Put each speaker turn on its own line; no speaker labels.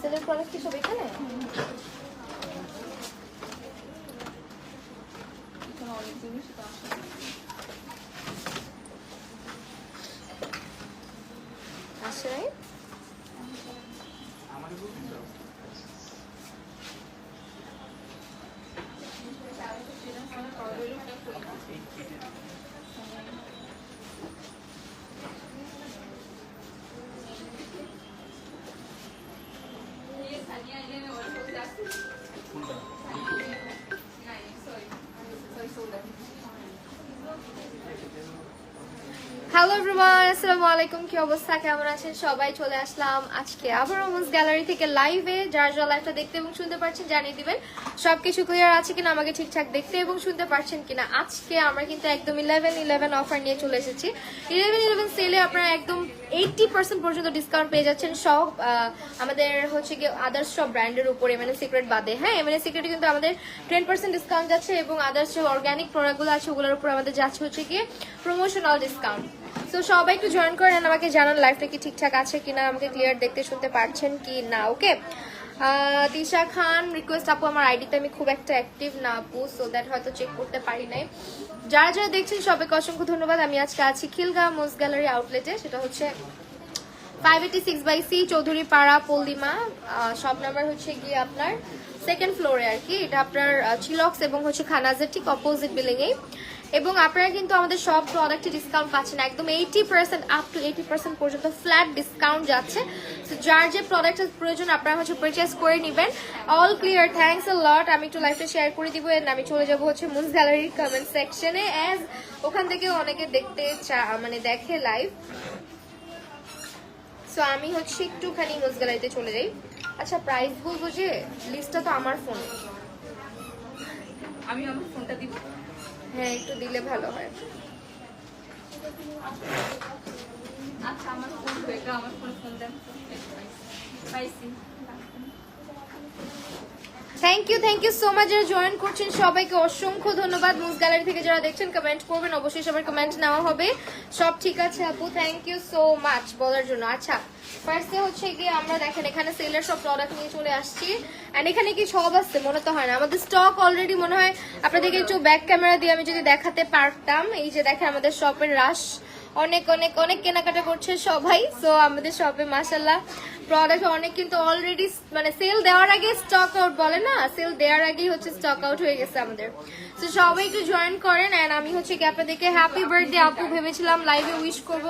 সেলের প্রোডাক্ট কি সব এখানে? অনেক জিনিস আসে নাই। হ্যালো এভরিওয়ান, আসসালামু আলাইকুম। কি অবস্থা, কেমন আছেন সবাই? চলে আসলাম আজকে আবার ওমেন্স গ্যালারি থেকে লাইভে। যারা যারা লাইভটা দেখতে এবং শুনতে পারছেন জানিয়ে দিবেন সবকিছু ক্লিয়ার আছে কিনা, আমাকে ঠিকঠাক দেখতে এবং শুনতে পারছেন কিনা। আজকে আমরা কিন্তু একদম 11/11 অফার নিয়ে চলে এসেছি। 11/11 সেলে আপনারা একদম 80% পর্যন্ত ডিসকাউন্ট পেয়ে যাচ্ছেন সব আমাদের হচ্ছে গিয়ে আদার্স সব ব্র্যান্ডের উপরে, মানে সিক্রেট বাদে। হ্যাঁ, মানে সিক্রেটে কিন্তু আমাদের 10% ডিসকাউন্ট যাচ্ছে এবং আদার্স যে অর্গানিক প্রোডাক্টগুলো আছে ওগুলোর উপর আমাদের যাচ্ছে হচ্ছে গিয়ে প্রমোশনাল ডিসকাউন্ট। সো সবাই একটু জয়েন করেন, আমাকে জানান লাইফটা কি ঠিকঠাক আছে কিনা, আমাকে ক্লিয়ার দেখতে শুনতে পারছেন কি না। ওকে, তিশা খান রিকোয়েস্ট, আপু আমার আইডিতে আমি খুব একটা অ্যাক্টিভ না আপু, সো দ্যাট হয়তো চেক করতে পারি নাই। যারা যারা দেখছেন সবাইকে অসংখ্য ধন্যবাদ। আমি আজকে আছি খিলগাঁও মোস গ্যালারি আউটলেটে, সেটা হচ্ছে 586/C চৌধুরী পাড়া পল্লিমা। শপ নাম্বার হচ্ছে গিয়ে আপনার 2nd ফ্লোরে আর কি। এটা আপনার চিলক্স এবং হচ্ছে খানাজের ঠিক অপোজিট বিল্ডিং এ। এবং আপনারা কিন্তু আমাদের সব প্রোডাক্টে ডিসকাউন্ট পাচ্ছেন একদম 80% আপ টু 80% পর্যন্ত ফ্ল্যাট ডিসকাউন্ট যাচ্ছে। তো যার যে প্রোডাক্টের প্রয়োজন আপনারা হচ্ছে পারচেজ করে নেবেন। অল ক্লিয়ার, থ্যাঙ্কস আ লট। আমি একটু লাইভটা শেয়ার করে দিব, এন্ড আমি চলে যাব হচ্ছে মুন্স গ্যালারির কমেন্ট সেকশনে, অ্যাজ ওখান থেকে অনেকে দেখতে মানে দেখে লাইভ। সো আমি হচ্ছে একটুখানি মুন্স গ্যালারিতে চলে যাই। আচ্ছা, প্রাইস বলবো যে লিস্টটা তো আমার ফোন,
আমি আমার ফোনটা দিব।
হ্যাঁ একটু দিলে ভালো হয়।
আচ্ছা, আমার ফোন হয়ে আমার ফোন দেন। পাইছি।
থ্যাংক ইউ সো মাচ যারা জয়েন করছেন সবাইকে অসংখ্য ধন্যবাদ। মুন্স গ্যালারি থেকে যারা দেখছেন কমেন্ট করবেন, অবশ্যই সবার কমেন্ট নেওয়া হবে। সব ঠিক আছে আপু, থ্যাংক ইউ সো মাচ বলার জন্য। আচ্ছা, ফার্স্টে হচ্ছে গিয়ে আমরা দেখেন এখানে সেলের সব প্রোডাক্ট নিয়ে চলে আসছি। এন্ড এখানে কি সব আসছে মনে তো হয় না, আমাদের স্টক অলরেডি মনে হয় আপনাদেরকে একটু ব্যাক ক্যামেরা দিয়ে আমি যদি দেখাতে পারতাম। এই যে দেখেন আমাদের শপের রাশ, অনেক অনেক অনেক কেনাকাটা করছে সবাই। সো আমাদের শপে মাশাআল্লাহ প্রোডাক্ট অনেক কিন্তু অলরেডি মানে সেল দেওয়ার আগে স্টক আউট বলে না, সেল দেওয়ার আগেই হচ্ছে স্টক আউট হয়ে গেছে আমাদের। তো সবাই একটু জয়েন করেন। এন্ড আমি হচ্ছে কি আপনাদেরকে হ্যাপি বার্থডে আপু ভেবেছিলাম লাইভে উইশ করবো,